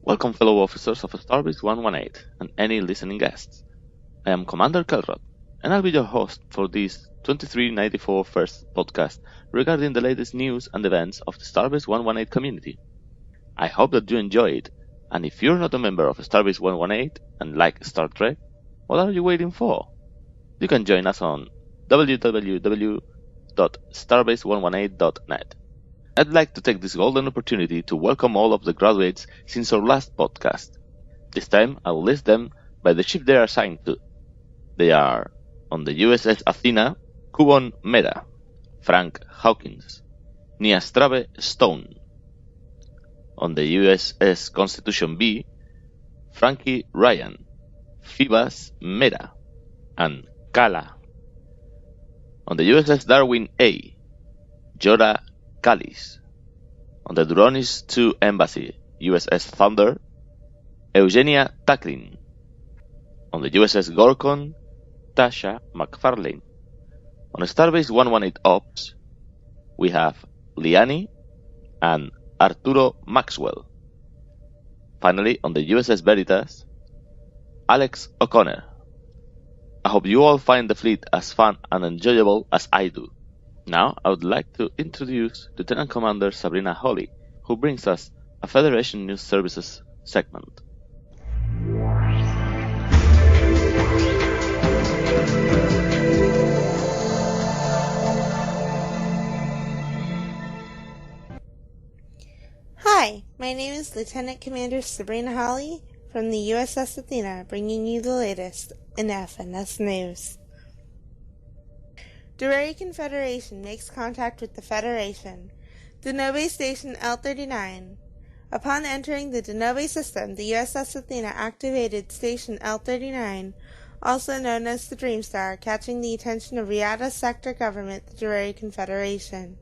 Welcome fellow officers of StarBase 118 and any listening guests. I am Commander Kelrod, and I'll be your host for this 2394 first podcast regarding the latest news and events of the StarBase 118 community. I hope that you enjoy it, and if you're not a member of StarBase 118 and like Star Trek, what are you waiting for? You can join us on www.starbase118.net. I'd like to take this golden opportunity to welcome all of the graduates since our last podcast. This time I will list them by the ship they are assigned to. They are on the USS Athena, Kubon Mera, Frank Hawkins, Niastrave Stone. On the USS Constitution B, Frankie Ryan, Phoebus Mera, and Kala. On the USS Darwin A, Jorah Callis. On the Duronis II Embassy, USS Thunder, Eugenia Takrin. On the USS Gorkon, Tasha McFarlane. On Starbase 118 Ops, we have Liani and Arturo Maxwell. Finally, on the USS Veritas, Alex O'Connor. I hope you all find the fleet as fun and enjoyable as I do. Now, I would like to introduce Lieutenant Commander Sabrina Hawley, who brings us a Federation News Services segment. Hi, my name is Lieutenant Commander Sabrina Hawley from the USS Athena, bringing you the latest in FNS News. Dryary Confederation makes contact with the Federation. Denobe Station L-39. Upon entering the Denobe system, the USS Athena activated Station L-39, also known as the Dreamstar, catching the attention of Riata Sector Government, the Dryary Confederation.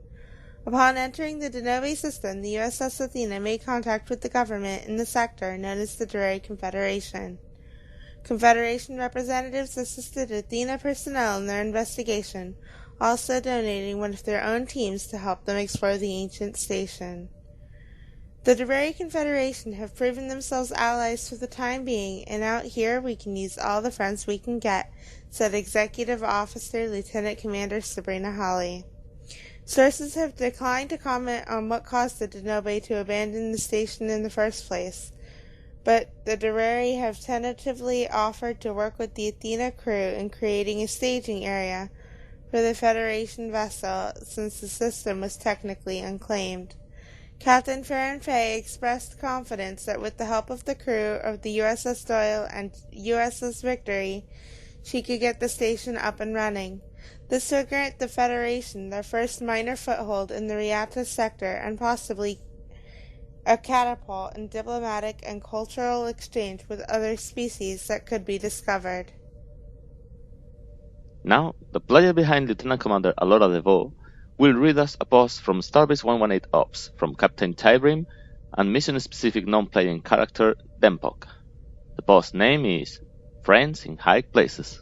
Upon entering the Denobe system, the USS Athena made contact with the government in the sector known as the Dryary Confederation. Confederation representatives assisted Athena personnel in their investigation, also donating one of their own teams to help them explore the ancient station. The Dryary Confederation have proven themselves allies for the time being, and out here we can use all the friends we can get, said Executive Officer Lieutenant Commander Sabrina Hawley. Sources have declined to comment on what caused the Denobe to abandon the station in the first place, but the Dryary have tentatively offered to work with the Athena crew in creating a staging area for the Federation vessel since the system was technically unclaimed. Captain Farron Fay expressed confidence that with the help of the crew of the USS Doyle and USS Victory, she could get the station up and running. This would grant the Federation their first minor foothold in the Riata sector and possibly a catapult in diplomatic and cultural exchange with other species that could be discovered. Now, the player behind Lieutenant Commander Alora DeVoe will read us a post from Starbase 118 Ops from Captain Taybrim and mission-specific non-playing character Dempok. The post name is Friends in High Places.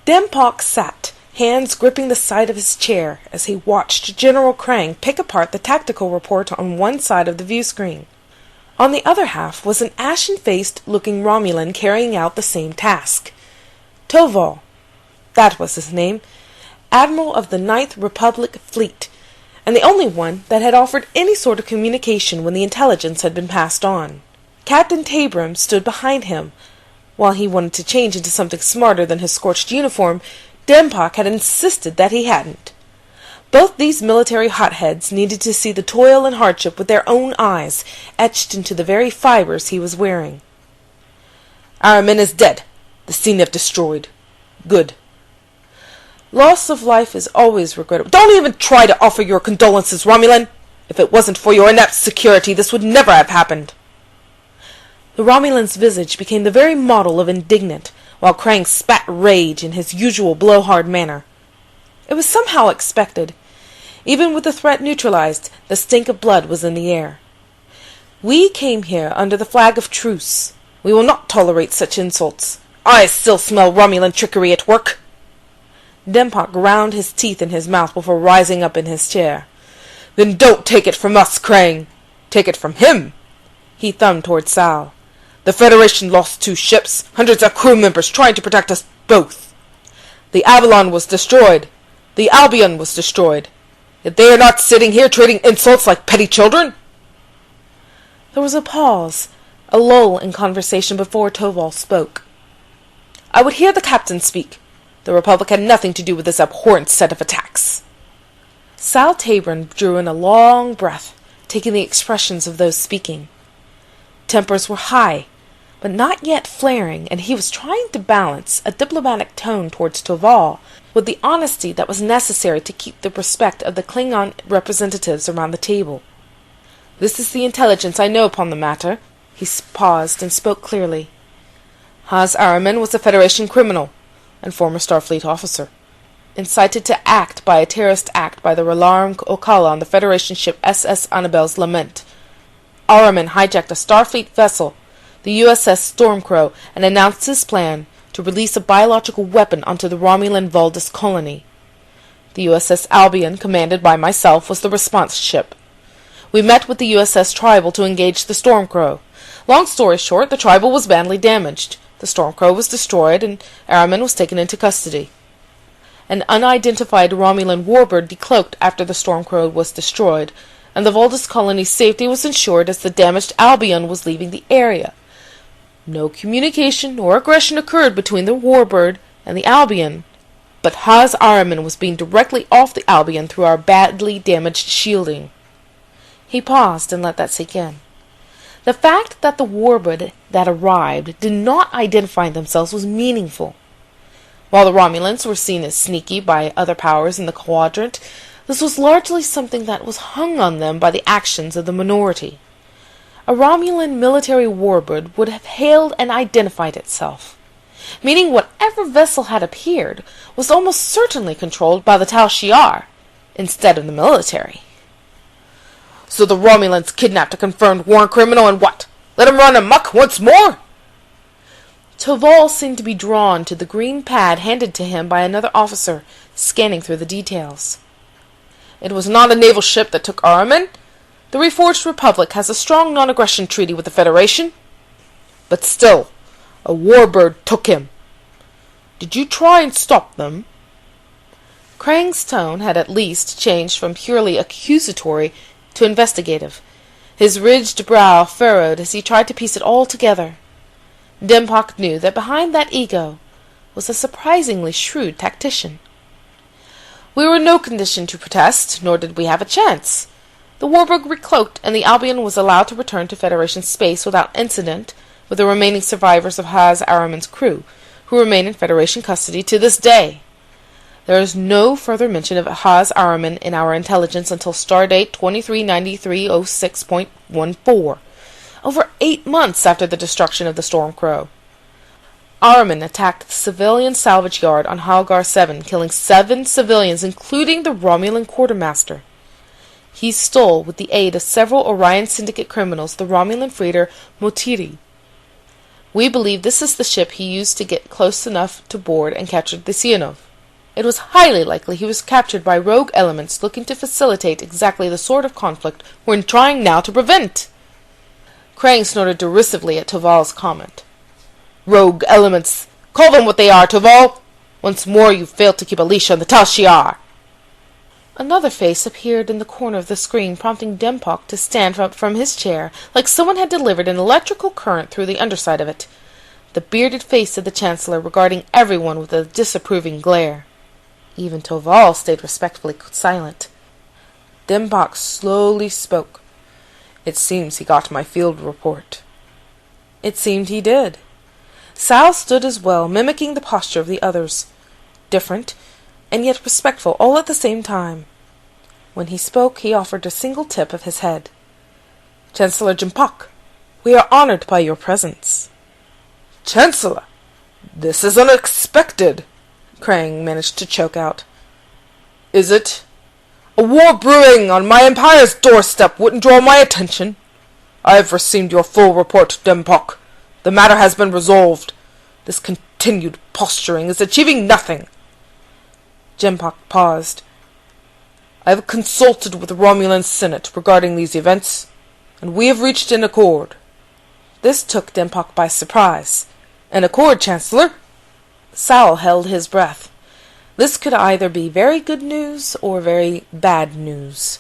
Dempok sat, hands gripping the side of his chair, as he watched General Krang pick apart the tactical report on one side of the view screen. On the other half was an ashen-faced-looking Romulan carrying out the same task. Tovol, that was his name, Admiral of the 9th Republic Fleet, and the only one that had offered any sort of communication when the intelligence had been passed on. Captain Taybrim stood behind him. While he wanted to change into something smarter than his scorched uniform, Dempok had insisted that he hadn't. Both these military hotheads needed to see the toil and hardship with their own eyes, etched into the very fibers he was wearing. "Our men is dead. The CNIF destroyed. Good. Loss of life is always regrettable. Don't even try to offer your condolences, Romulan. If it wasn't for your inept security, this would never have happened." The Romulan's visage became the very model of indignant, while Krang spat rage in his usual blowhard manner. It was somehow expected. Even with the threat neutralized, the stink of blood was in the air. "We came here under the flag of truce. We will not tolerate such insults. I still smell Romulan trickery at work." Dempok ground his teeth in his mouth before rising up in his chair. "Then don't take it from us, Krang. Take it from him. He thumbed toward Sal. "The Federation lost 2 ships, hundreds of crew members trying to protect us both. The Avalon was destroyed. The Albion was destroyed. Yet they are not sitting here trading insults like petty children." There was a pause, a lull in conversation before Toval spoke. "I would hear the captain speak. The Republic had nothing to do with this abhorrent set of attacks." Sal Taybrim drew in a long breath, taking the expressions of those speaking. Tempers were high, but not yet flaring, and he was trying to balance a diplomatic tone towards Toval with the honesty that was necessary to keep the respect of the Klingon representatives around the table. "This is the intelligence I know upon the matter." He paused and spoke clearly. "Haz Araman was a Federation criminal and former Starfleet officer, incited to act by a terrorist act by the Relarum Ocala on the Federation ship SS Annabelle's Lament. Araman hijacked a Starfleet vessel, the USS Stormcrow, and announced his plan to release a biological weapon onto the Romulan Waltas colony. The USS Albion, commanded by myself, was the response ship. We met with the USS Tribal to engage the Stormcrow. Long story short, the Tribal was badly damaged. The Stormcrow was destroyed, and Araman was taken into custody. An unidentified Romulan warbird decloaked after the Stormcrow was destroyed, and the Waltas colony's safety was ensured as the damaged Albion was leaving the area. No communication or aggression occurred between the warbird and the Albion, but Haz Araman was being directly off the Albion through our badly damaged shielding." He paused and let that sink in. The fact that the warbird that arrived did not identify themselves was meaningful. While the Romulans were seen as sneaky by other powers in the quadrant, this was largely something that was hung on them by the actions of the minority. A Romulan military warbird would have hailed and identified itself, meaning whatever vessel had appeared was almost certainly controlled by the Tal Shiar, instead of the military. "So the Romulans kidnapped a confirmed war criminal and what? Let him run amok once more?" Toval seemed to be drawn to the green pad handed to him by another officer, scanning through the details. "It was not a naval ship that took Araman. The Reforged Republic has a strong non-aggression treaty with the Federation. But still, a warbird took him. Did you try and stop them?" Krang's tone had at least changed from purely accusatory to investigative. His ridged brow furrowed as he tried to piece it all together. Dempok knew that behind that ego was a surprisingly shrewd tactician. "We were in no condition to protest, nor did we have a chance. The warbird recloaked, and the Albion was allowed to return to Federation space without incident with the remaining survivors of Haz Araman's crew, who remain in Federation custody to this day. There is no further mention of Haz Araman in our intelligence until stardate 239306.14, over 8 months after the destruction of the Stormcrow. Araman attacked the civilian salvage yard on Halgar 7, killing 7 civilians, including the Romulan quartermaster. He stole, with the aid of several Orion Syndicate criminals, the Romulan freighter Motiri. We believe this is the ship he used to get close enough to board and captured the Sionov. It was highly likely he was captured by rogue elements looking to facilitate exactly the sort of conflict we're trying now to prevent." Krang snorted derisively at Toval's comment. "Rogue elements! Call them what they are, Toval! Once more you failed to keep a leash on the Tal Shiar!" Another face appeared in the corner of the screen, prompting Dempok to stand up from his chair like someone had delivered an electrical current through the underside of it. The bearded face of the Chancellor regarding everyone with a disapproving glare. Even Toval stayed respectfully silent. Dempok slowly spoke. "It seems he got my field report." It seemed he did. Sal stood as well, mimicking the posture of the others. Different, and yet respectful all at the same time. When he spoke, he offered a single tip of his head. "Chancellor Dempok, we are honored by your presence." "Chancellor, this is unexpected," Krang managed to choke out. "Is it? A war brewing on my empire's doorstep wouldn't draw my attention. I have received your full report, Dempok. The matter has been resolved. This continued posturing is achieving nothing." Dempok paused. "I have consulted with the Romulan Senate regarding these events, and we have reached an accord. This took Dempok by surprise. "In accord, Chancellor." Sal held his breath. This could either be very good news or very bad news.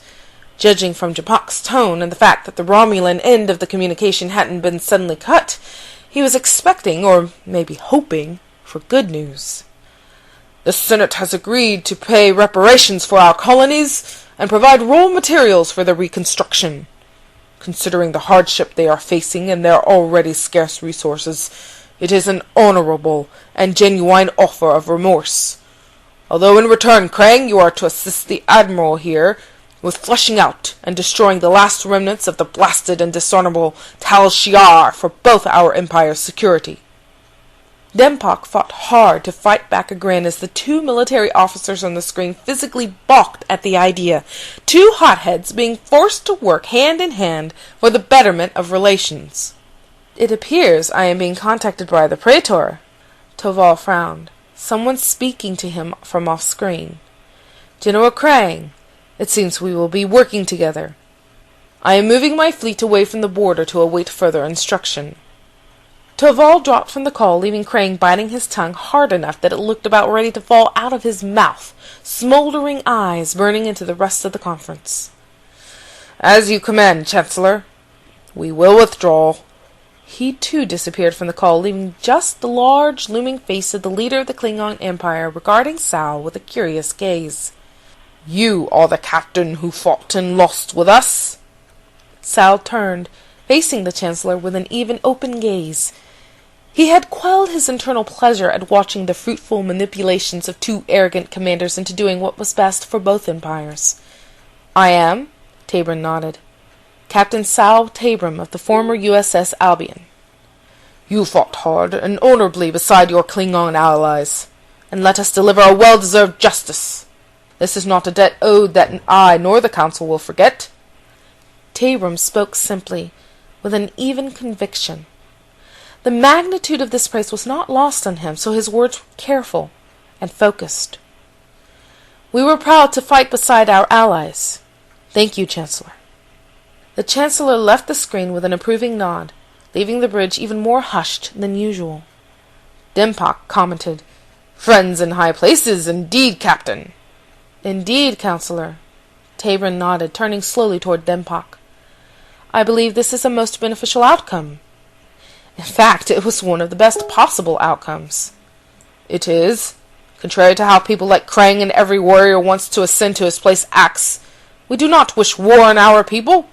Judging from Dempok's tone and the fact that the Romulan end of the communication hadn't been suddenly cut, he was expecting, or maybe hoping, for good news. "The Senate has agreed to pay reparations for our colonies and provide raw materials for their reconstruction. Considering the hardship they are facing and their already scarce resources, it is an honorable and genuine offer of remorse. Although in return, Krang, you are to assist the Admiral here with flushing out and destroying the last remnants of the blasted and dishonorable Tal Shiar for both our Empire's security." Dempok fought hard to fight back a grin as the two military officers on the screen physically balked at the idea, two hotheads being forced to work hand in hand for the betterment of relations. "It appears I am being contacted by the Praetor." Toval frowned. Someone speaking to him from off-screen. "General Krang, it seems we will be working together. I am moving my fleet away from the border to await further instruction." Toval dropped from the call, leaving Krang biting his tongue hard enough that it looked about ready to fall out of his mouth, smoldering eyes burning into the rest of the conference. "As you command, Chancellor. We will withdraw." He too disappeared from the call, leaving just the large, looming face of the leader of the Klingon Empire regarding Sal with a curious gaze. "You are the captain who fought and lost with us?" Sal turned, facing the Chancellor with an even, open gaze. He had quelled his internal pleasure at watching the fruitful manipulations of two arrogant commanders into doing what was best for both empires. "I am," Taybrim nodded. "Captain Sal Taybrim of the former USS Albion." "You fought hard and honorably beside your Klingon allies, and let us deliver a well-deserved justice. This is not a debt owed that I nor the Council will forget." Taybrim spoke simply, with an even conviction. The magnitude of this praise was not lost on him, so his words were careful and focused. "We were proud to fight beside our allies. Thank you, Chancellor." The Chancellor left the screen with an approving nod, leaving the bridge even more hushed than usual. Dempok commented, "Friends in high places, indeed, Captain." "Indeed, Counselor." Taybrim nodded, turning slowly toward Dempok. "I believe this is a most beneficial outcome. In fact, it was one of the best possible outcomes." "It is. Contrary to how people like Krang and every warrior wants to ascend to his place acts, we do not wish war on our people.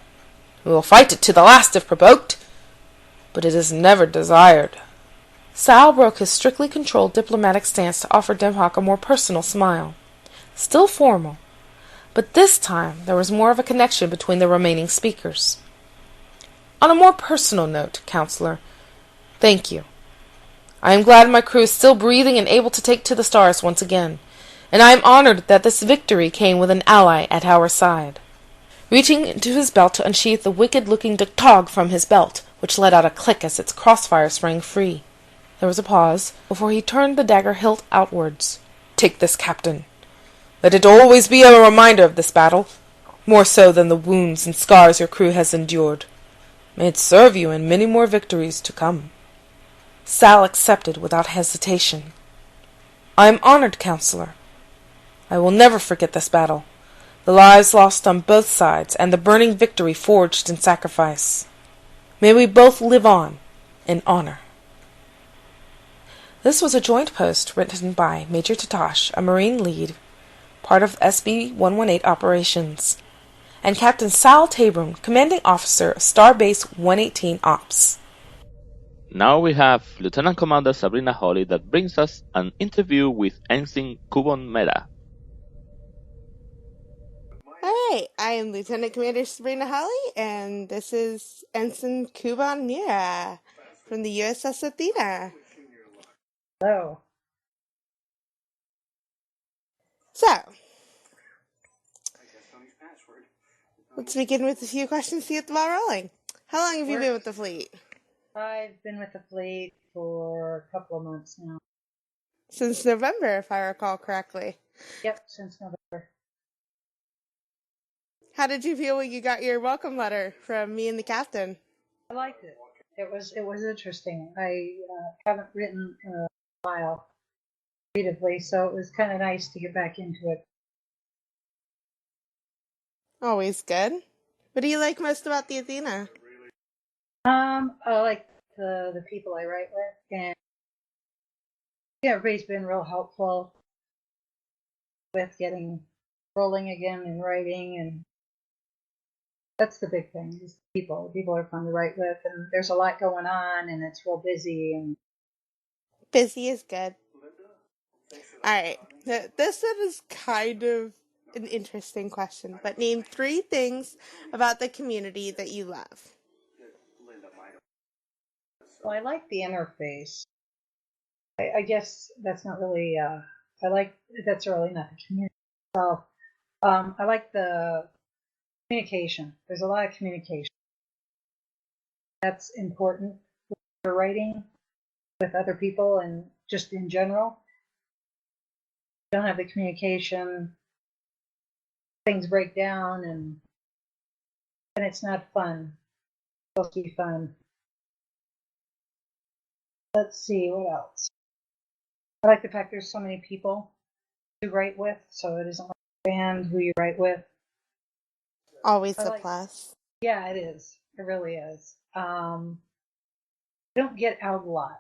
We will fight it to the last if provoked, but it is never desired." Sal broke his strictly controlled diplomatic stance to offer Dempok a more personal smile. Still formal, but this time there was more of a connection between the remaining speakers. "On a more personal note, Counselor, thank you. I am glad my crew is still breathing and able to take to the stars once again, and I am honored that this victory came with an ally at our side." Reaching into his belt to unsheath the wicked-looking Dog from his belt, which let out a click as its crossfire sprang free. There was a pause before he turned the dagger hilt outwards. "Take this, Captain. Let it always be a reminder of this battle, more so than the wounds and scars your crew has endured. May it serve you in many more victories to come." Sal accepted without hesitation. "I am honored, Counselor. I will never forget this battle, the lives lost on both sides, and the burning victory forged in sacrifice. May we both live on in honor." This was a joint post written by Major Tatash, a Marine lead, part of SB-118 operations, and Captain Sal Taybrim, commanding officer of StarBase 118 Ops. Now we have Lieutenant Commander Sabrina Holly that brings us an interview with Ensign Kubon Mera. Alright, I am Lieutenant Commander Sabrina Holly, and this is Ensign Kubon Mera from the USS Athena. Hello. So, let's begin with a few questions to get the ball rolling. How long have you been with the fleet? I've been with the fleet for a couple of months now. Since November, if I recall correctly. Yep, since November. How did you feel when you got your welcome letter from me and the captain? I liked it. It was interesting. I haven't written in a while creatively, so it was kind of nice to get back into it. Always good. What do you like most about the Athena? I like the people I write with, and yeah, everybody's been real helpful with getting rolling again and writing, and that's the big thing is people. People are fun to write with, and there's a lot going on, and it's real busy. And Busy is good. Alright, this one is kind of an interesting question, but name 3 things about the community that you love. well, I like the interface. I guess that's not really. I like that's really not the community. So I like the communication. There's a lot of communication. That's important for writing with other people and just in general. You don't have the communication, things break down, and it's not fun. It's supposed to be fun. Let's see what else. I like the fact there's so many people to write with, so it isn't like a band who you write with. Always I a like, plus. yeah, it is. It really is. Don't get out a lot.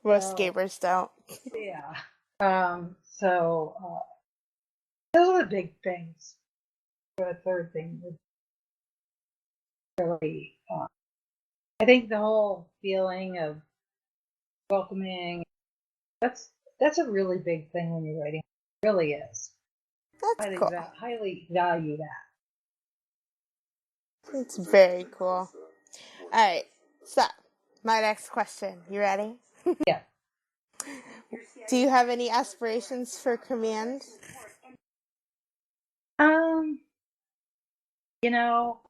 Most So, gamers don't. yeah. So those are the big things. The third thing would really, I think the whole feeling of welcoming, that's a really big thing when you're writing. It really is. That's cool. Highly value that. It's very cool. Alright, so, my next question. You ready? Yeah. Do you have any aspirations for command? Um, you know,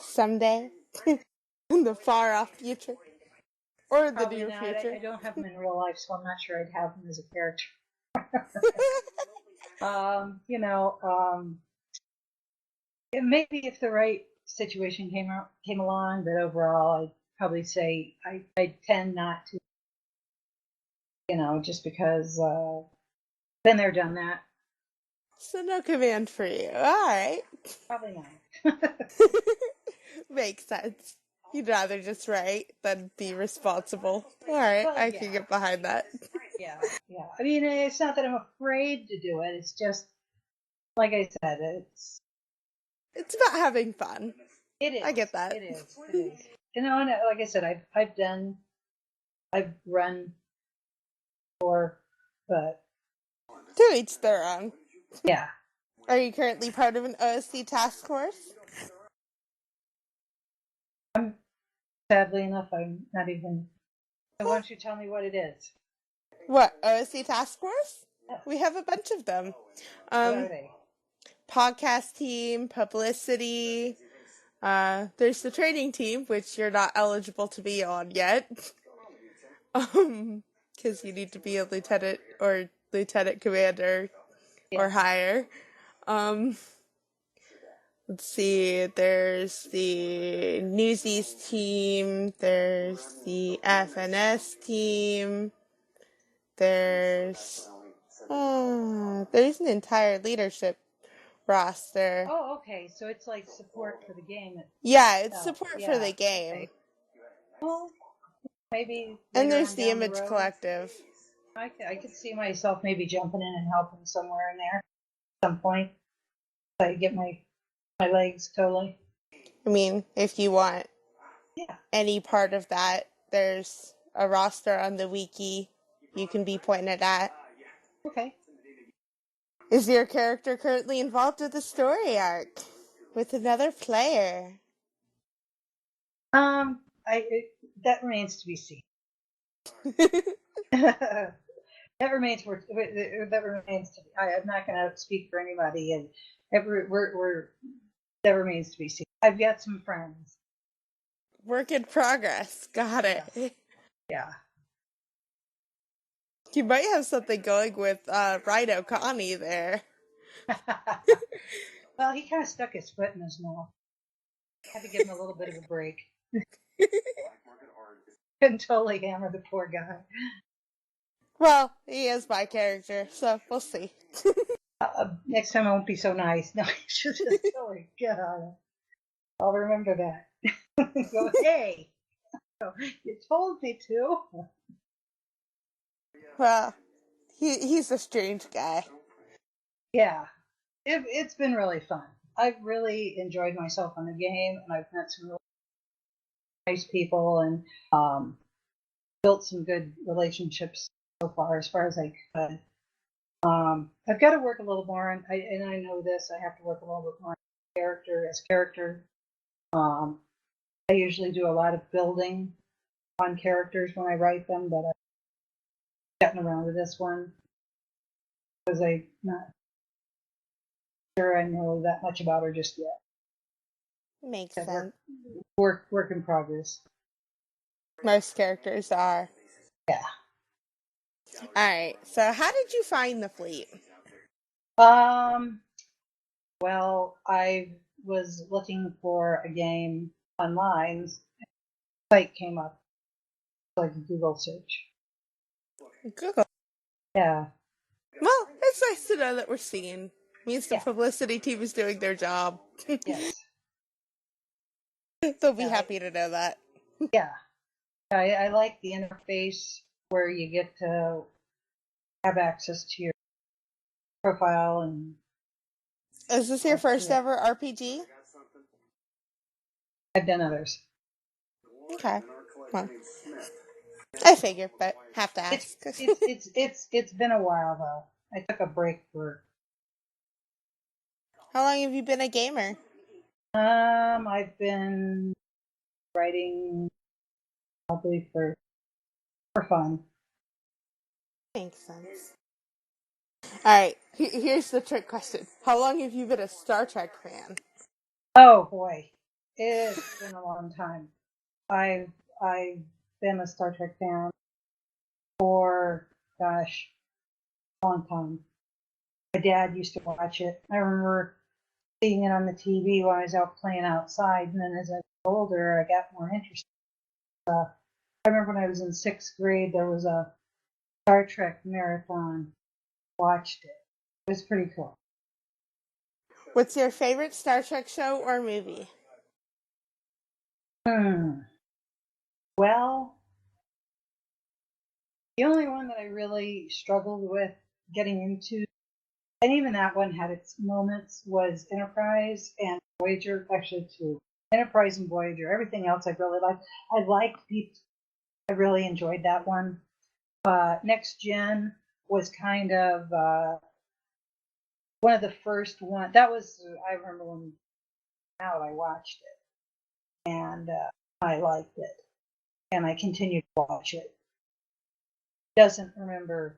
Someday? In the far off future? Or the probably near not. future? I don't have them in real life, so I'm not sure I'd have them as a character. You know, maybe if the right situation came along, but overall, I'd probably say I tend not to, just because been there, done that. So no command for you. Alright. Probably not. Makes sense. You'd rather just write than be responsible. Alright, Well, I can yeah, get behind that. yeah, yeah. I mean, it's not that I'm afraid to do it. It's just, like I said, It's about having fun. it is. I get that. It is. It is. And like I said, I've run for, but To each their own. yeah. Are you currently part of an OSC task force? Sadly enough, I'm not even. Why don't you tell me what it is? What, OSC task force? Yes. We have a bunch of them. What are they? Podcast team, publicity. There's the training team, which you're not eligible to be on yet. Because you need to be a lieutenant or lieutenant commander or higher. Let's see, there's the Newsies team, there's the FNS team, there's an entire leadership roster. Oh, okay. So it's like support for the game. Yeah, it's support for the game. Okay. Well, maybe. And there's on the down Image road, Collective. I could see myself maybe jumping in and helping somewhere in there at some point. So I get my legs totally. I mean, if you want Yeah. any part of that, there's a roster on the wiki you can be pointed at. Okay. Is your character currently involved with a story arc with another player? That remains to be seen. that remains to be. I'm not going to speak for anybody, and that remains to be seen. I've got some friends. Work in progress. Got it. Yeah. You might have something going with Rhino Connie there. Well, he kind of stuck his foot in his mouth. Had to give him a little bit of a break. Couldn't totally hammer the poor guy. Well, he is my character, so we'll see. Next time I won't be so nice. No, I should just totally get on it. I'll remember that. Go, hey, you told me to. Well, he's a strange guy. Yeah, it's been really fun. I've really enjoyed myself on the game, and I've met some really nice people and built some good relationships so far as I could. I've got to work a little more on, and I know this, I have to work a little bit more on character. I usually do a lot of building on characters when I write them, but I've gotten around to this one because I'm not sure I know that much about her just yet. Makes Yeah, sense. Work in progress. Most characters are. Yeah. Alright, so how did you find the fleet? Well, I was looking for a game online. The site came up, like a Google search. Google. Yeah. Well, it's nice to know that we're seeing. Means the Yeah. publicity team is doing their job. Yes. They'll be happy to know that. Yeah. I like the interface where you get to have access to your profile and. Is this your first ever RPG? I've done others. Okay. Well, I figured, but have to ask. It's been a while though. I took a break for. How long have you been a gamer? I've been writing probably for fun. Makes sense. Alright, here's the trick question. How long have you been a Star Trek fan? Oh boy, it's been a long time. I've been a Star Trek fan for gosh, a long time. My dad used to watch it. I remember seeing it on the TV when I was out playing outside, and then as I got older, I got more interested. I remember when I was in 6th grade, there was a Star Trek marathon. Watched it. It was pretty cool. What's your favorite Star Trek show or movie? Well, the only one that I really struggled with getting into, and even that one had its moments, was Enterprise and Voyager. Actually, two. Enterprise and Voyager. Everything else I really liked. I liked Deep. I really enjoyed that one. Next Gen was kind of one of the first one. That was, I remember when out I watched it, and I liked it, and I continued to watch it. Doesn't remember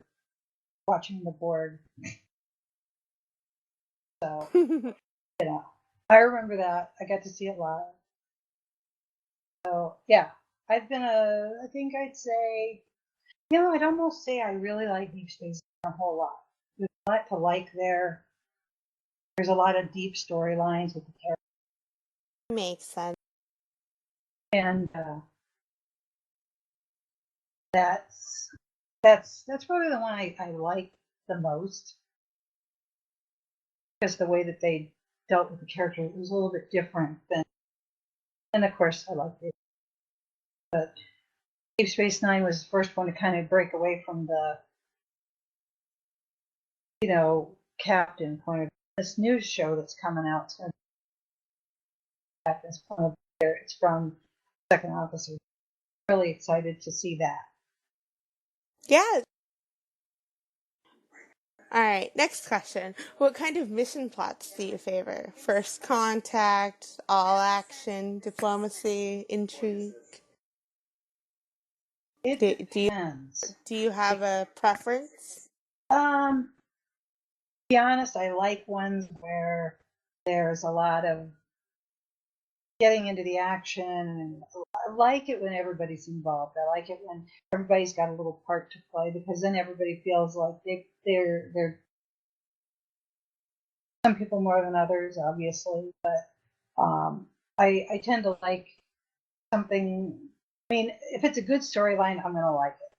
watching the board, so I remember that. I got to see it live. So yeah, I've been I think I'd say, I'd almost say I really like Deep Space a whole lot. There's a lot to like there. There's a lot of deep storylines with the characters. Makes sense. And that's probably the one I like the most, because the way that they dealt with the characters was a little bit different than, and of course I liked it. But Deep Space Nine was the first one to kind of break away from the, captain point of this new show that's coming out. It's going to be captain's point of view. It's from second officer. Really excited to see that. Yeah. Alright, next question. What kind of mission plots do you favor? First contact, all action, diplomacy, intrigue? It depends. Do you have a preference? To be honest, I like ones where there's a lot of getting into the action, and I like it when everybody's involved. I like it when everybody's got a little part to play, because then everybody feels like they're some people more than others, obviously, but I tend to like something. I mean, if it's a good storyline, I'm gonna like it.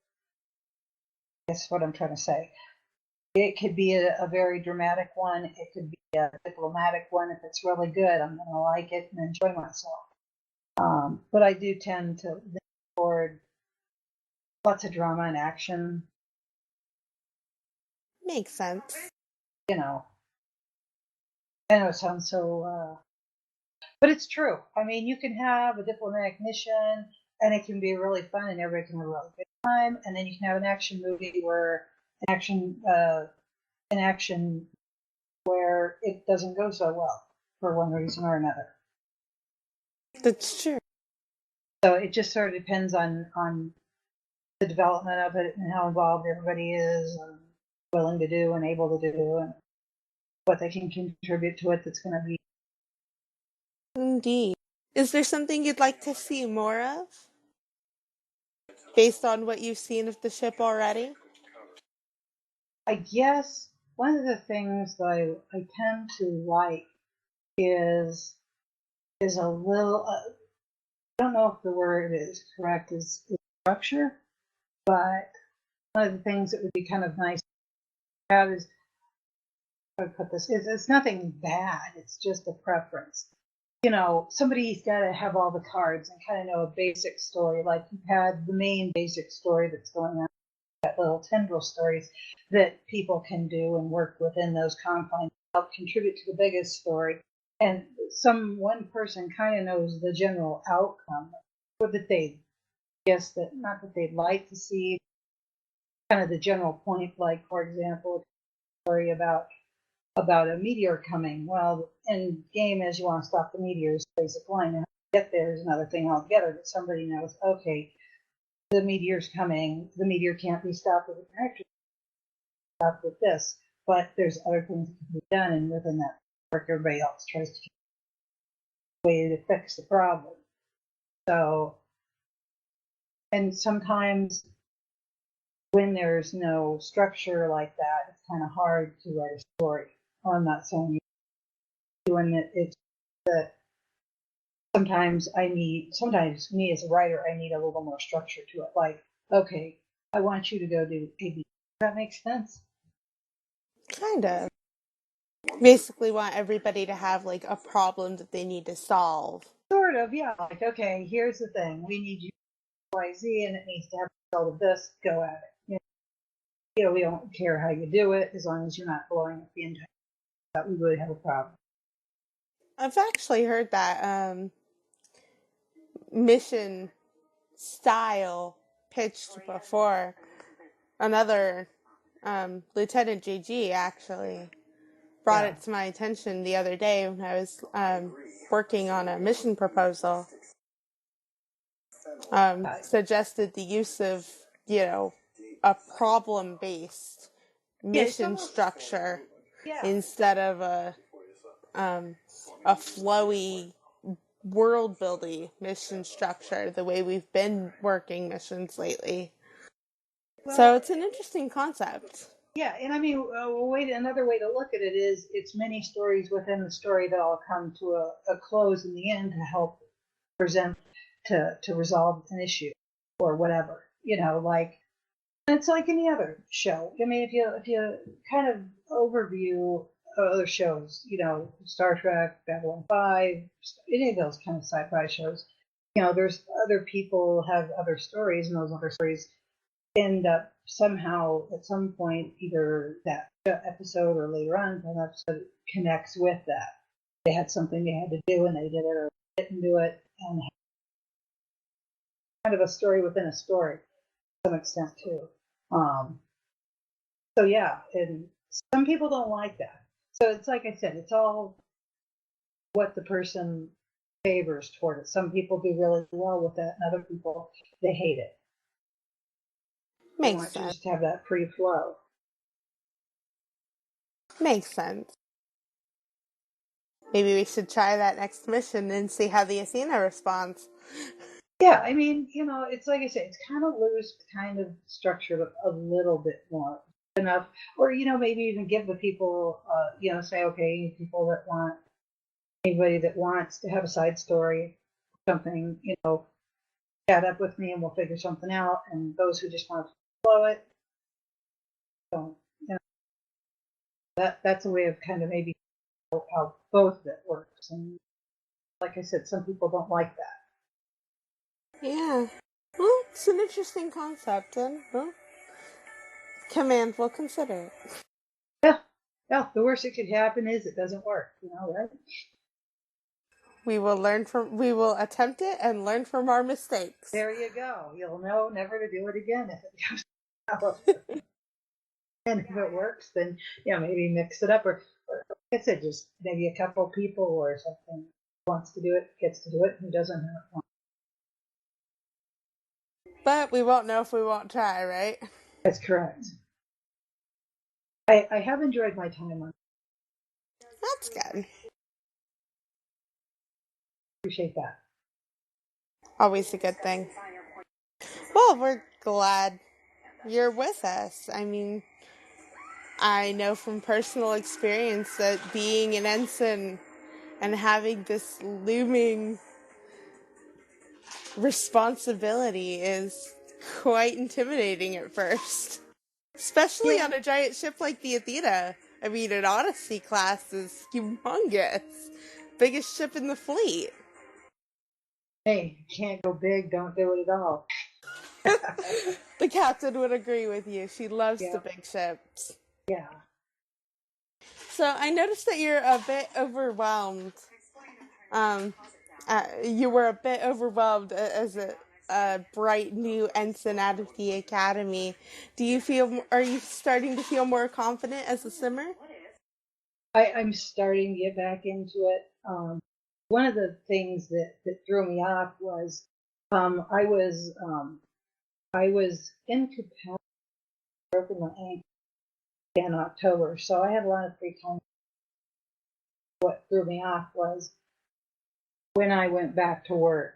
That's what I'm trying to say. It could be a very dramatic one. It could be a diplomatic one. If it's really good, I'm gonna like it and enjoy myself. But I do tend to lean toward lots of drama and action. Makes sense. You know, I know it sounds so, but it's true. I mean, you can have a diplomatic mission, and it can be really fun, and everybody can have a really good time. And then you can have an action movie where an action where it doesn't go so well for one reason or another. That's true. So it just sort of depends on the development of it and how involved everybody is and willing to do and able to do and what they can contribute to it that's going to be. Indeed. Is there something you'd like to see more of? Based on what you've seen of the ship already? I guess one of the things that I tend to like is a little. I don't know if the word is correct is structure, but one of the things that would be kind of nice to have is how to put this is it's nothing bad. It's just a preference. Somebody's got to have all the cards and kind of know a basic story. Like you've had the main basic story that's going on, that little tendril stories that people can do and work within those confines, help contribute to the biggest story. And one person kind of knows the general outcome, or that they guess that not that they'd like to see, kind of the general point. Like for example, a story about a meteor coming. Well, in game, as you want to stop the meteors, basic line, and get there is another thing altogether. That somebody knows, okay, the meteor's coming. The meteor can't be stopped with a reactor. Stopped with this, but there's other things that can be done, and within that work, everybody else tries to find a way to fix the problem. So, and sometimes when there's no structure like that, it's kind of hard to write a story. I'm not saying doing it. It's that sometimes me as a writer, I need a little more structure to it. Like, okay, I want you to go do A, B. Does that make sense? Kind of. Basically want everybody to have like a problem that they need to solve. Sort of, yeah. Like, okay, here's the thing. We need you to do Y, Z, and it needs to have a result of this. Go at it. We don't care how you do it as long as you're not blowing up the entire. That we really have a problem. I've actually heard that mission style pitched before. Another Lieutenant JG actually brought it to my attention the other day when I was working on a mission proposal. Suggested the use of, a problem-based mission structure instead of a flowy world-building mission structure the way we've been working missions lately. Well, so it's an interesting concept. Yeah, and I mean, another way to look at it is it's many stories within the story that all come to a close in the end to help present to resolve an issue or whatever. Like it's like any other show. I mean, if you kind of overview other shows, Star Trek, Babylon 5, any of those kind of sci-fi shows, there's other people have other stories, and those other stories end up somehow at some point, either that episode or later on, an episode connects with that. They had something they had to do and they did it or didn't do it, and kind of a story within a story to some extent too. So yeah, and some people don't like that. So it's like I said, it's all what the person favors toward it. Some people do really well with that, and other people they hate it. Makes sense. Just have that free flow. Makes sense. Maybe we should try that next mission and see how the Athena responds. Yeah, I mean, it's like I say, it's kind of loose, kind of structured a little bit more enough, or maybe even give the people, say, okay, people that want anybody that wants to have a side story, something, chat up with me and we'll figure something out. And those who just want to follow it, don't. That's a way of kind of maybe how both of it works. And like I said, some people don't like that. Yeah. Well, it's an interesting concept, and well, Command will consider it. Yeah. The worst that could happen is it doesn't work. Right? We will attempt it and learn from our mistakes. There you go. You'll know never to do it again if it goes south. And if it works, then maybe mix it up, or like I said, just maybe a couple people or something wants to do it, gets to do it, who doesn't want. But we won't know if we won't try, right? That's correct. I have enjoyed my time on. That's good. Appreciate that. Always a good thing. Well, we're glad you're with us. I mean, I know from personal experience that being an ensign and having this looming responsibility is quite intimidating at first. Especially on a giant ship like the Athena. I mean, an Odyssey class is humongous. Biggest ship in the fleet. Hey, can't go big, don't do it at all. The captain would agree with you. She loves the big ships. Yeah. So I noticed that you're a bit overwhelmed. You were a bit overwhelmed as a bright new ensign out of the academy. Are you starting to feel more confident as a simmer? I'm starting to get back into it. One of the things that threw me off was I was incapacitated, broken my ankle in October, so I had a lot of free time. What threw me off was when I went back to work.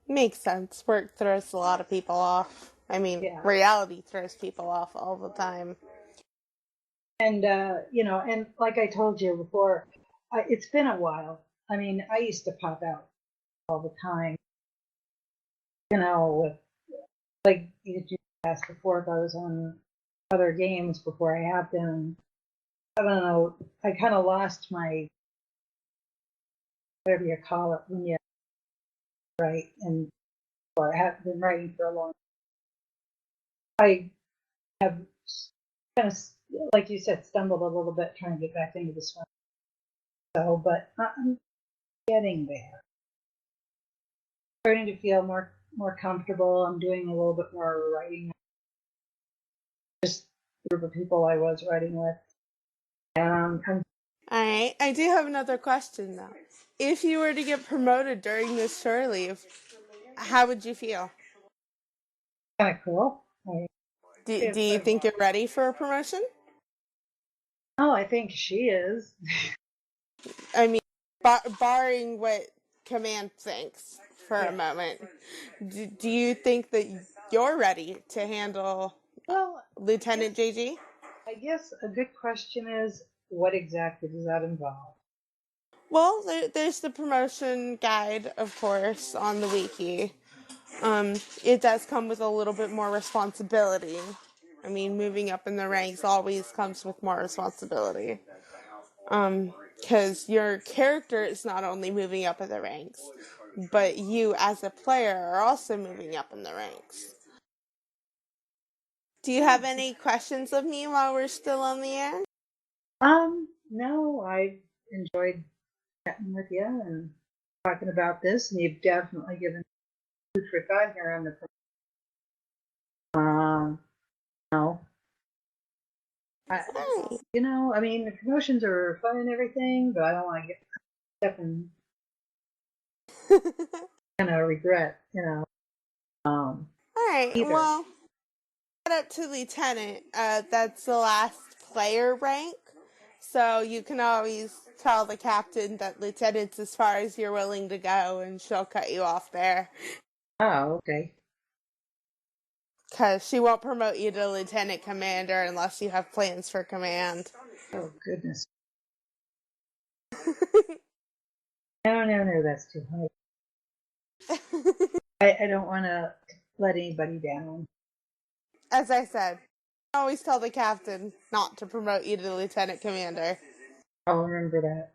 Makes sense. Work throws a lot of people off. I mean, reality throws people off all the time. And, and like I told you before, it's been a while. I mean, I used to pop out all the time, with, like you asked before if I was on other games before I have been. I don't know. I kind of lost my, whatever you call it, when you write, and or I have been writing for a long time. I have kind of, like you said, stumbled a little bit trying to get back into the swim. So, but I'm getting there. Starting to feel more comfortable. I'm doing a little bit more writing. Just the group of people I was writing with. All right. I do have another question, though. If you were to get promoted during this shore leave, how would you feel? Kind of cool. Do you think you're ready for a promotion? Oh, I think she is. I mean, barring what Command thinks for a moment, do you think that you're ready to handle Lieutenant JG? I guess a good question is, what exactly does that involve? Well, there's the promotion guide, of course, on the wiki. It does come with a little bit more responsibility. I mean, moving up in the ranks always comes with more responsibility. Because your character is not only moving up in the ranks, but you as a player are also moving up in the ranks. Do you have any questions of me while we're still on the air? No, I enjoyed chatting with you and talking about this, and you've definitely given food for thought here on the. No. I mean, the promotions are fun and everything, but I don't want to get stuck in kind of regret, All right, either. well, up to Lieutenant, that's the last player rank, so you can always tell the captain that Lieutenant's as far as you're willing to go, and she'll cut you off there. Oh, okay. Because she won't promote you to Lieutenant Commander unless you have plans for command. Oh, goodness. No, that's too high. I don't want to let anybody down. As I said, I always tell the captain not to promote you to lieutenant commander. I'll remember that.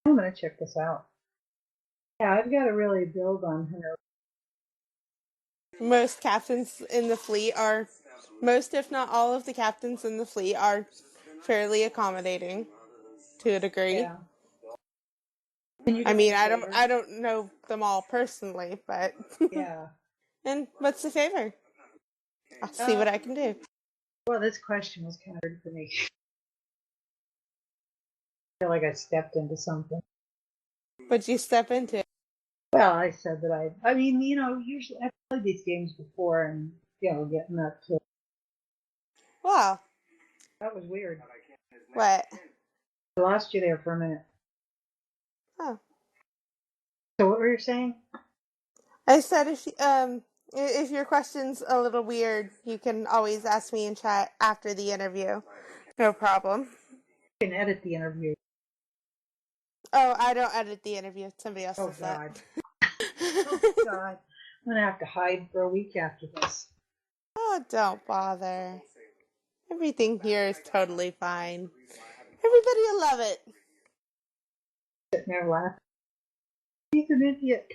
I'm going to check this out. Yeah, I've got to really build on her. Most captains in the fleet are, most if not all of the captains in the fleet are fairly accommodating to a degree. Yeah. I mean, I don't know them all personally, but yeah. And what's the favor? I'll see what I can do. Well, this question was kind of hard for me. I feel like I stepped into something. What'd you step into? Well, I said that I mean, usually I've played these games before and, getting up to. Wow. That was weird. What? I lost you there for a minute. Oh. So what were you saying? I said if your question's a little weird, you can always ask me in chat after the interview. No problem. You can edit the interview. Oh, I don't edit the interview. Somebody else does God. that. Oh, God. I'm going to have to hide for a week after this. Oh, don't bother. Everything here is totally fine. Everybody will love it. Sitting there laughing. He's an idiot.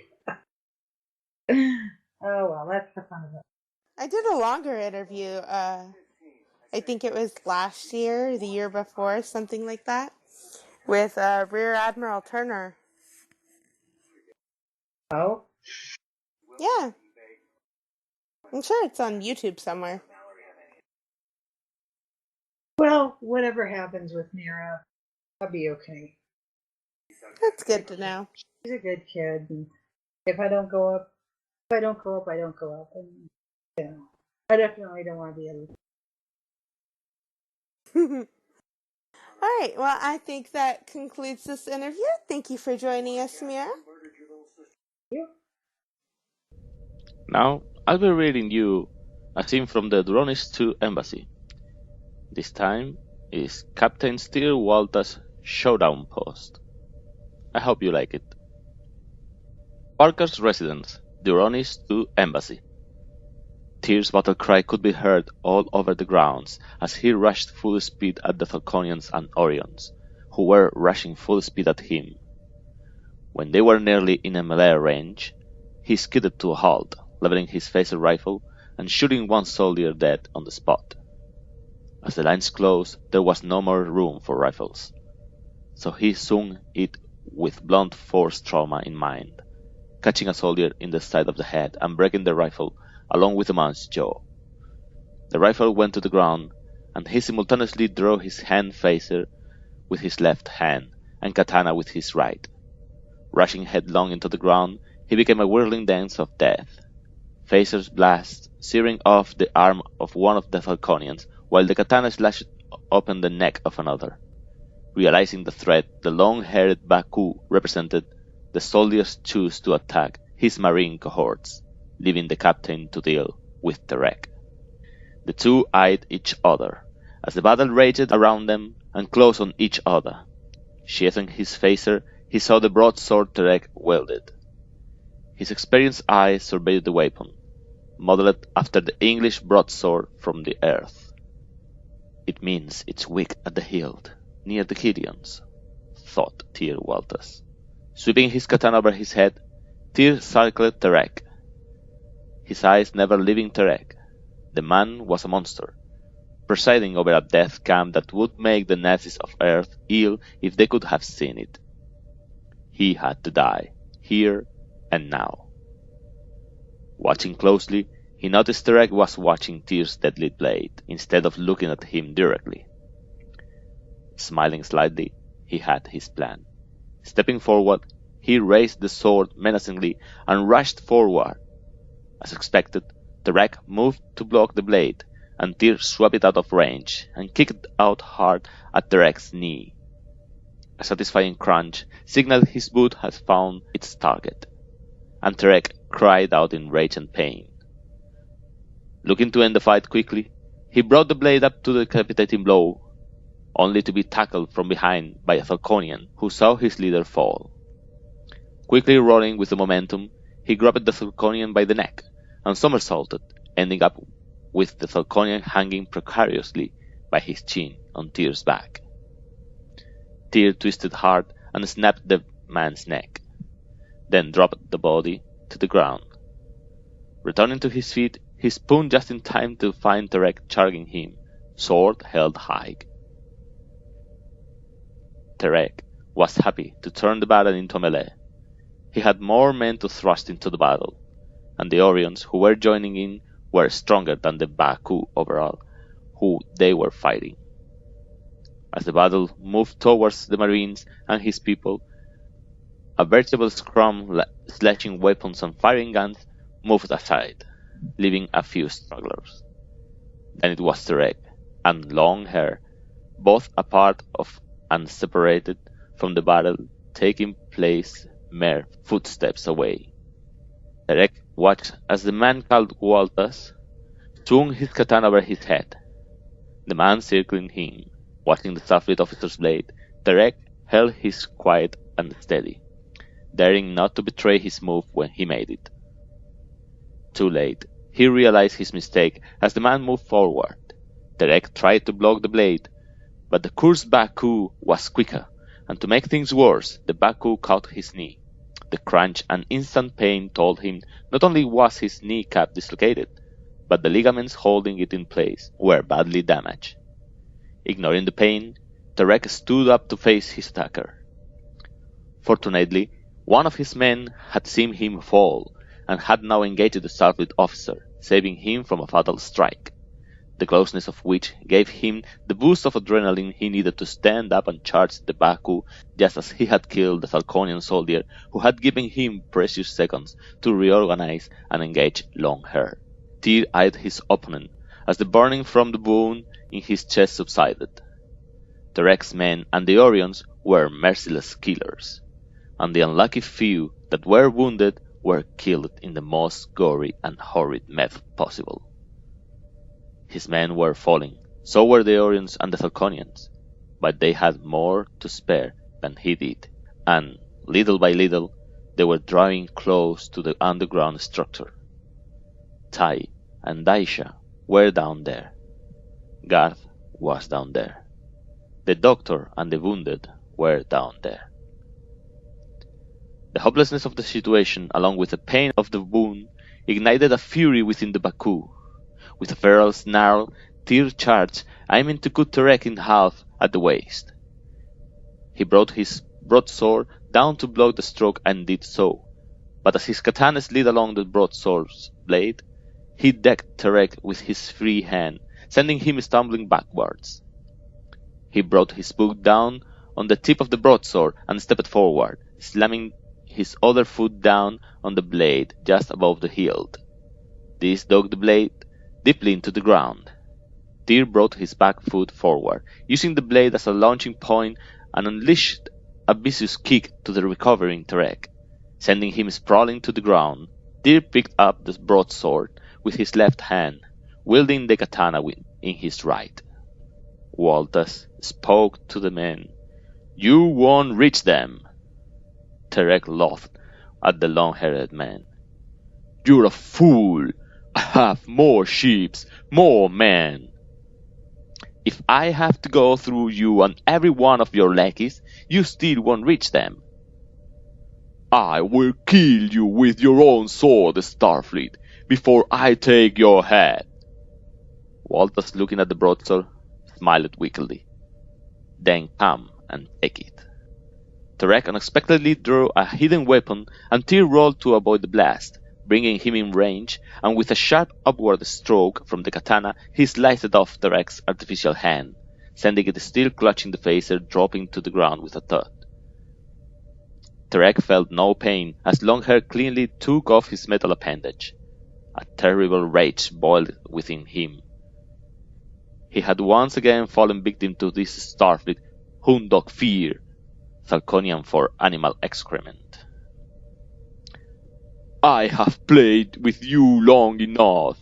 Oh, well, that's the fun of it. I did a longer interview. I think it was last year, the year before, something like that, with Rear Admiral Turner. Oh? Yeah. I'm sure it's on YouTube somewhere. Well, whatever happens with Mera, I'll be okay. That's good to know. She's a good kid, and if I don't go up, I don't go up. And, I definitely don't want to be able to. All right, well, I think that concludes this interview. Thank you for joining us, Mera. Yeah. Now, I'll be reading you a scene from the Dronis 2 embassy. This time is Captain Steer Waltas' Showdown post. I hope you like it. Parker's residence, Dronis 2 embassy. Tyr's battle cry could be heard all over the grounds as he rushed full speed at the Falconians and Orions, who were rushing full speed at him. When they were nearly in a melee range, he skidded to a halt, leveling his phaser rifle and shooting one soldier dead on the spot. As the lines closed, there was no more room for rifles, so he swung it with blunt force trauma in mind, catching a soldier in the side of the head and breaking the rifle along with the man's jaw. The rifle went to the ground, and he simultaneously drew his hand phaser with his left hand and katana with his right. Rushing headlong into the ground, he became a whirling dance of death. Phasers blast searing off the arm of one of the Falconians, while the katana slashed open the neck of another. Realizing the threat the long-haired Baku represented, the soldiers chose to attack his marine cohorts, leaving the captain to deal with the wreck. The two eyed each other as the battle raged around them and closed on each other. Sheathing his phaser, he saw the broadsword Terek wielded. His experienced eyes surveyed the weapon, modeled after the English broadsword from the earth. It means it's weak at the hilt, near the Gideons, thought Tyr Waltas. Sweeping his katana over his head, Tyr circled Terek, his eyes never leaving Terek. The man was a monster, presiding over a death camp that would make the Nazis of Earth ill if they could have seen it. He had to die, here and now. Watching closely, he noticed Terek was watching Tyr's deadly blade, instead of looking at him directly. Smiling slightly, he had his plan. Stepping forward, he raised the sword menacingly and rushed forward. As expected, Terek moved to block the blade, and Tyr swept it out of range and kicked out hard at Terek's knee. A satisfying crunch signaled his boot had found its target, and Terek cried out in rage and pain. Looking to end the fight quickly, he brought the blade up to the decapitating blow. only to be tackled from behind by a Falconian who saw his leader fall. Quickly rolling with the momentum, he grabbed the Falconian by the neck and somersaulted, ending up with the Falconian hanging precariously by his chin on Tyr's back. Tyr twisted hard and snapped the man's neck, then dropped the body to the ground. Returning to his feet, he spun just in time to find Terek charging him, sword held high. Terek was happy to turn the battle into melee. He had more men to thrust into the battle, and the Orions who were joining in were stronger than the Baku overall, who they were fighting. As the battle moved towards the Marines and his people, a veritable scrum slashing weapons and firing guns moved aside, leaving a few stragglers. Then it was Terek and Longhair, both a part of and separated from the battle, taking place mere footsteps away. Terek watched as the man called Waltas swung his katana over his head. The man circling him, watching the Starfleet officer's blade, Terek held his quiet and steady, daring not to betray his move when he made it. Too late, he realized his mistake as the man moved forward. Terek tried to block the blade, but the cursed Baku was quicker, and to make things worse, the Baku caught his knee. The crunch and instant pain told him not only was his kneecap dislocated, but the ligaments holding it in place were badly damaged. Ignoring the pain, Terek stood up to face his attacker. Fortunately, one of his men had seen him fall, and had now engaged the Starfleet officer, saving him from a fatal strike, the closeness of which gave him the boost of adrenaline he needed to stand up and charge the Baku, just as he had killed the Falconian soldier who had given him precious seconds to reorganize and engage Longhair. Tyr eyed his opponent as the burning from the wound in his chest subsided. Terek's men and the Orions were merciless killers, and the unlucky few that were wounded were killed in the most gory and horrid method possible. His men were falling, so were the Orions and the Falconians, but they had more to spare than he did, and, little by little, they were drawing close to the underground structure. Tai and Daisha were down there. Garth was down there. The doctor and the wounded were down there. The hopelessness of the situation, along with the pain of the wound, ignited a fury within the Baku. With a feral snarl, Tyr charged, aiming to cut Terek in half at the waist. He brought his broadsword down to block the stroke and did so, but as his katana slid along the broadsword's blade, he decked Terek with his free hand, sending him stumbling backwards. He brought his boot down on the tip of the broadsword and stepped forward, slamming his other foot down on the blade just above the hilt. This dug the blade deeply into the ground. Tyr brought his back foot forward, using the blade as a launching point, and unleashed a vicious kick to the recovering Terek, sending him sprawling to the ground. Tyr picked up the broadsword with his left hand, wielding the katana in his right. Waltas spoke to the men. "You won't reach them." Terek laughed at the long-haired man. "You're a fool. I have more ships, more men. If I have to go through you and every one of your lackeys, you still won't reach them." "I will kill you with your own sword, Starfleet, before I take your head." Waltas, looking at the broadsword, smiled wickedly. "Then come and take it." Terek unexpectedly drew a hidden weapon, and Tyr rolled to avoid the blast, bringing him in range, and with a sharp upward stroke from the katana, he sliced it off Terek's artificial hand, sending it still clutching the phaser dropping to the ground with a thud. Terek felt no pain as Longhair cleanly took off his metal appendage. A terrible rage boiled within him. He had once again fallen victim to this Starfleet Hundok fear, Falconian for animal excrement. "I have played with you long enough.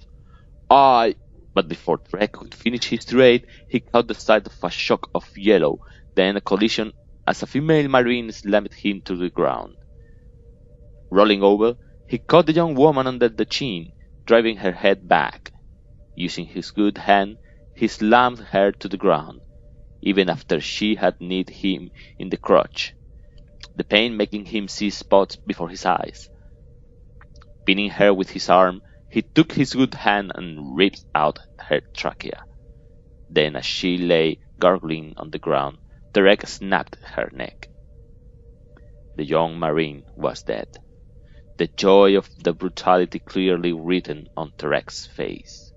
I But before Trek could finish his tirade, he caught the sight of a shock of yellow, then a collision as a female marine slammed him to the ground. Rolling over, he caught the young woman under the chin, driving her head back. Using his good hand, he slammed her to the ground, even after she had kneed him in the crotch, the pain making him see spots before his eyes. Pinning her with his arm, he took his good hand and ripped out her trachea. Then, as she lay gargling on the ground, Terek snapped her neck. The young marine was dead, the joy of the brutality clearly written on Terek's face.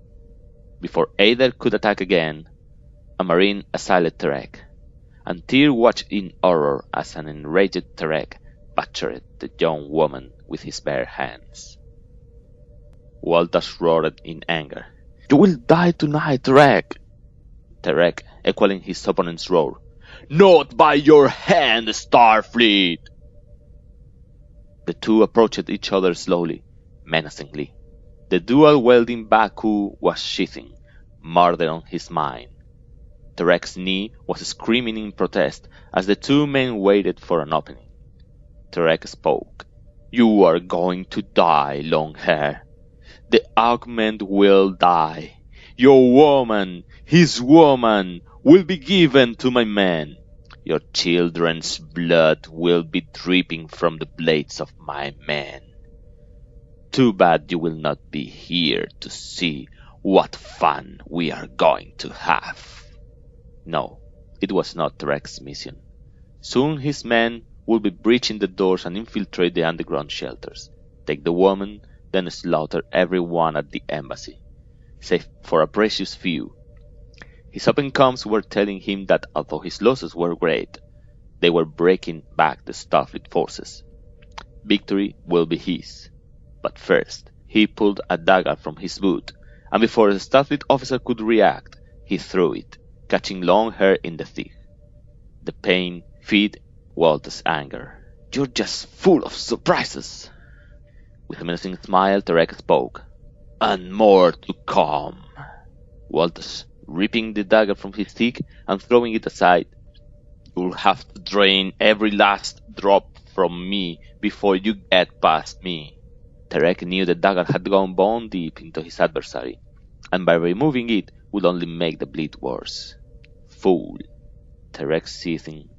Before either could attack again, a marine assailed Terek, and Tyr watched in horror as an enraged Terek butchered the young woman with his bare hands. Waltas roared in anger. "You will die tonight, Terek!" Terek, equaling his opponent's roar. "Not by your hand, Starfleet!" The two approached each other slowly, menacingly. The dual-wielding Baku was sheathing, murder on his mind. Terek's knee was screaming in protest as the two men waited for an opening. Terek spoke. "You are going to die, Longhair. The augment will die. Your woman, his woman, will be given to my men. Your children's blood will be dripping from the blades of my men. Too bad you will not be here to see what fun we are going to have." No, it was not Terek's mission. Soon his men would be breaching the doors and infiltrate the underground shelters, take the woman, then slaughter everyone at the embassy, save for a precious few. His open comms were telling him that although his losses were great, they were breaking back the Starfleet forces. Victory will be his. But first, he pulled a dagger from his boot, and before the Starfleet officer could react, he threw it, catching Longhair in the thick. The pain fed Waltas' anger. "You're just full of surprises." With a menacing smile, Terek spoke. "And more to come." Waltas, ripping the dagger from his thick and throwing it aside. "You'll have to drain every last drop from me before you get past me." Terek knew the dagger had gone bone deep into his adversary, and by removing it would only make the bleed worse. Fool, Terek seething.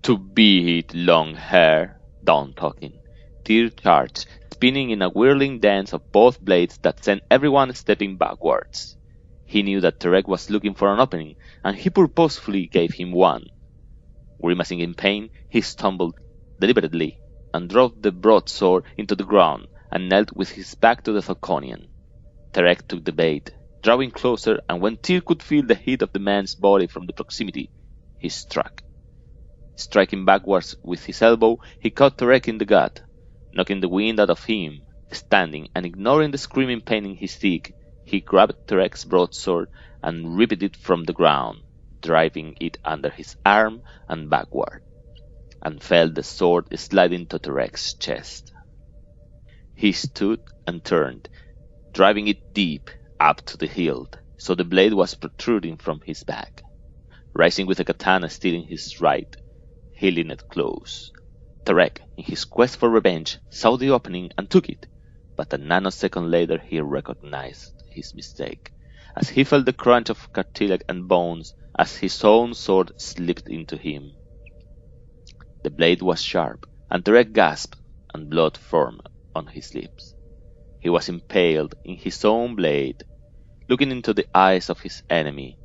"To be it, Longhair." Done talking. Tyr charged, spinning in a whirling dance of both blades that sent everyone stepping backwards. He knew that Terek was looking for an opening, and he purposefully gave him one. Grimacing in pain, he stumbled deliberately and drove the broadsword into the ground and knelt with his back to the Falconian. Terek took the bait, drawing closer, and when Tyr could feel the heat of the man's body from the proximity, he struck. Striking backwards with his elbow, he caught Terek in the gut, knocking the wind out of him. Standing and ignoring the screaming pain in his thick, he grabbed Terek's broadsword and ripped it from the ground, driving it under his arm and backward, and felt the sword sliding to Terek's chest. He stood and turned, driving it deep up to the hilt, so the blade was protruding from his back. Rising with a katana still in his right, he leaned close. Terek, in his quest for revenge, saw the opening and took it, but a nanosecond later he recognized his mistake, as he felt the crunch of cartilage and bones as his own sword slipped into him. The blade was sharp, and Terek gasped, and blood formed on his lips. He was impaled in his own blade, looking into the eyes of his enemy,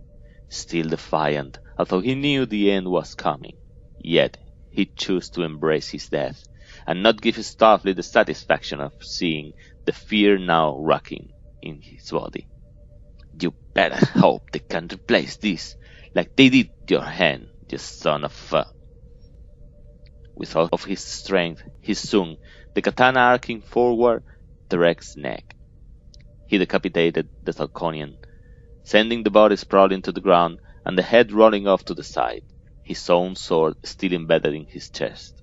still defiant, although he knew the end was coming. Yet he chose to embrace his death, and not give Starfleet the satisfaction of seeing the fear now rocking in his body. "You better hope they can replace this, like they did your hand, you son of a..." With all of his strength, he swung, the katana arcing forward Terek's neck. He decapitated the Falconian, sending the body sprawling to the ground and the head rolling off to the side, his own sword still embedded in his chest.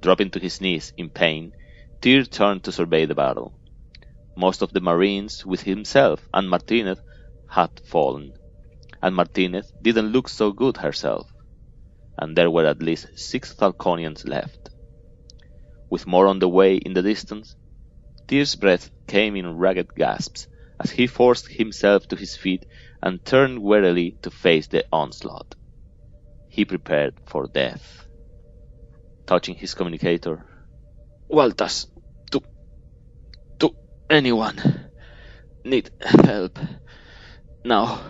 Dropping to his knees in pain, Tyr turned to survey the battle. Most of the Marines, with himself and Martinez, had fallen, and Martinez didn't look so good herself, and there were at least 6 Falconians left. With more on the way in the distance, Tyr's breath came in ragged gasps as he forced himself to his feet and turned wearily to face the onslaught. He prepared for death. Touching his communicator, "Waltas, to anyone need help now,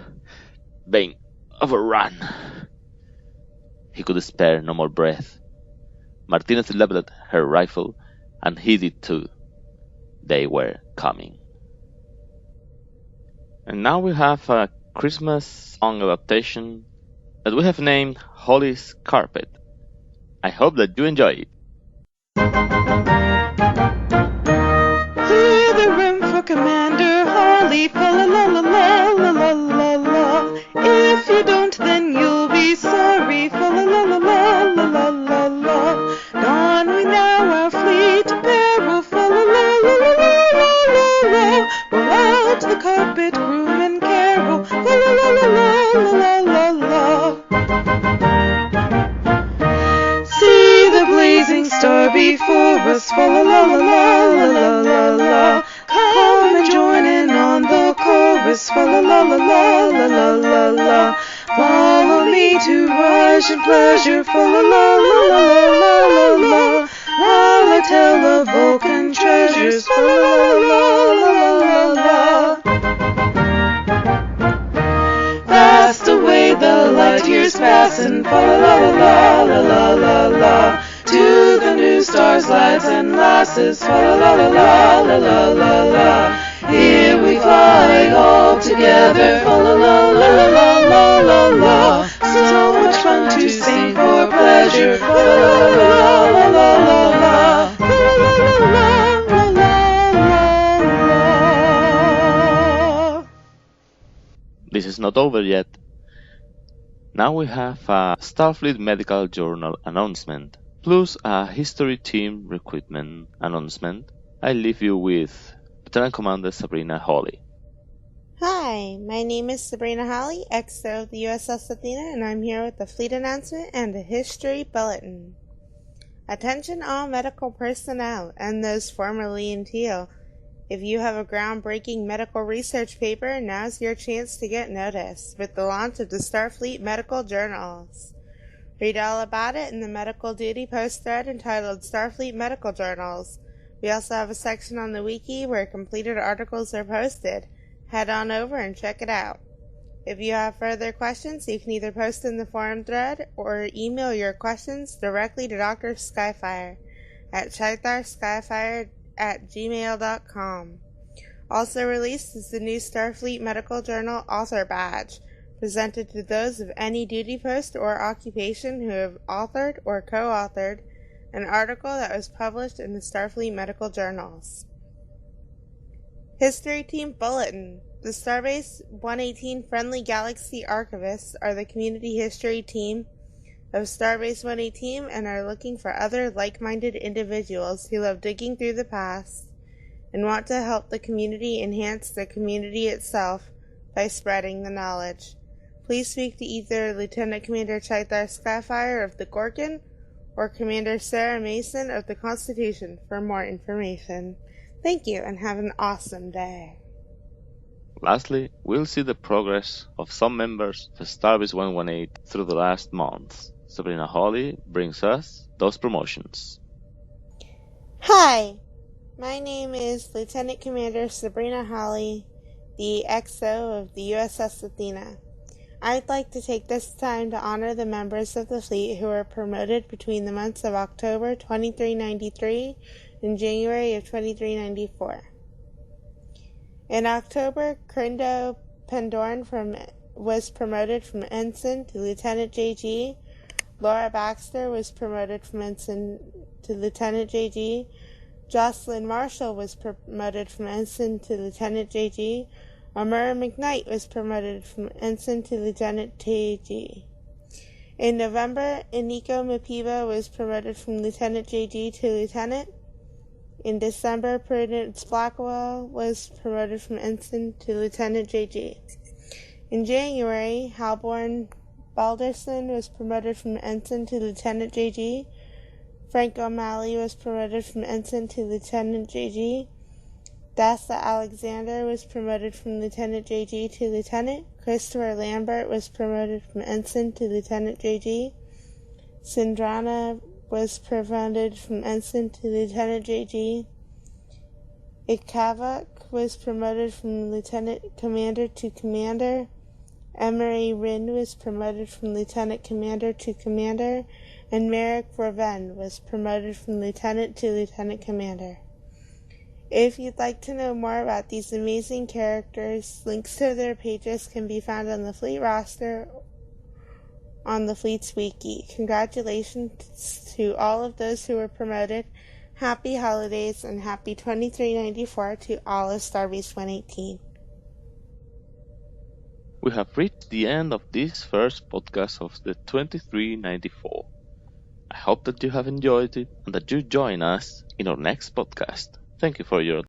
being overrun." He could spare no more breath. Martinez leveled her rifle, and he did too. They were coming. And now we have a Christmas song adaptation that we have named Holly's Carpet. I hope that you enjoy it. Clear the room for Commander Holly, fa la la la la la la la la. If you don't, then you'll be sorry, fa la la la la la la la la. Gone we now our fleet to peril, fa la la la la la la la. Roll out the carpet, groom and carol, fa la la la la la la la. See the blazing star before us, fa la la la la la la la. Come and join in on the chorus, fa la la la la la la la. Follow me to Russian pleasure, fa la la la la la la. While I tell of Vulcan treasures, fa la la la la la. Fast away the light years passing, fa la la la la la la la. To the new stars, lads and lasses, fa la la la la la la la la. Here we fly all together, fa la la la la la la la. So much fun to sing for pleasure, fa la la la la la la la. La la la la la la. This is not over yet. Now we have a Starfleet Medical Journal announcement, plus a History Team recruitment announcement. I leave you with Lieutenant Commander Sabrina Hawley. Hi, my name is Sabrina Hawley, XO of the USS Athena, and I'm here with a fleet announcement and a history bulletin. Attention all medical personnel and those formerly in teal. If you have a groundbreaking medical research paper, now's your chance to get noticed with the launch of the Starfleet Medical Journals. Read all about it in the medical duty post thread entitled Starfleet Medical Journals. We also have a section on the wiki where completed articles are posted. Head on over and check it out. If you have further questions, you can either post in the forum thread or email your questions directly to Dr. Skyfire at chaitarskyfire@gmail.com. Also released is the new Starfleet Medical Journal Author Badge, presented to those of any duty post or occupation who have authored or co-authored an article that was published in the Starfleet Medical Journals. History Team Bulletin. The StarBase 118 Friendly Galaxy Archivists are the community history team of StarBase 118 and are looking for other like-minded individuals who love digging through the past and want to help the community enhance the community itself by spreading the knowledge. Please speak to either Lieutenant Commander Chaitar Skyfire of the Gorgon or Commander Sarah Mason of the Constitution for more information. Thank you and have an awesome day. Lastly, we'll see the progress of some members of StarBase 118 through the last months. Sabrina Hawley brings us those promotions. Hi, my name is Lieutenant Commander Sabrina Hawley, the XO of the USS Athena. I'd like to take this time to honor the members of the fleet who were promoted between the months of October 2393 and January of 2394. In October, Crindo Pendorn was promoted from Ensign to Lieutenant JG. Laura Baxter was promoted from Ensign to Lieutenant JG. Jocelyn Marshall was promoted from Ensign to Lieutenant JG. Mera McKnight was promoted from Ensign to Lieutenant JG. In November, Iniko Mapiba was promoted from Lieutenant JG to Lieutenant. In December, Prudence Blackwell was promoted from Ensign to Lieutenant JG. In January, Halborn Balderson was promoted from ensign to Lieutenant JG. Frank O'Malley was promoted from ensign to Lieutenant JG. Dasta Alexander was promoted from Lieutenant JG to Lieutenant. Christopher Lambert was promoted from ensign to Lieutenant JG. Sindrana was promoted from ensign to Lieutenant JG. Ikavak was promoted from Lieutenant Commander to Commander. Emery Rin was promoted from Lieutenant Commander to Commander, and Merrick Raven was promoted from Lieutenant to Lieutenant Commander. If you'd like to know more about these amazing characters, links to their pages can be found on the Fleet roster on the Fleet's Wiki. Congratulations to all of those who were promoted. Happy holidays and happy 2394 to all of StarBase 118. We have reached the end of this first podcast of the 2394. I hope that you have enjoyed it and that you join us in our next podcast. Thank you for your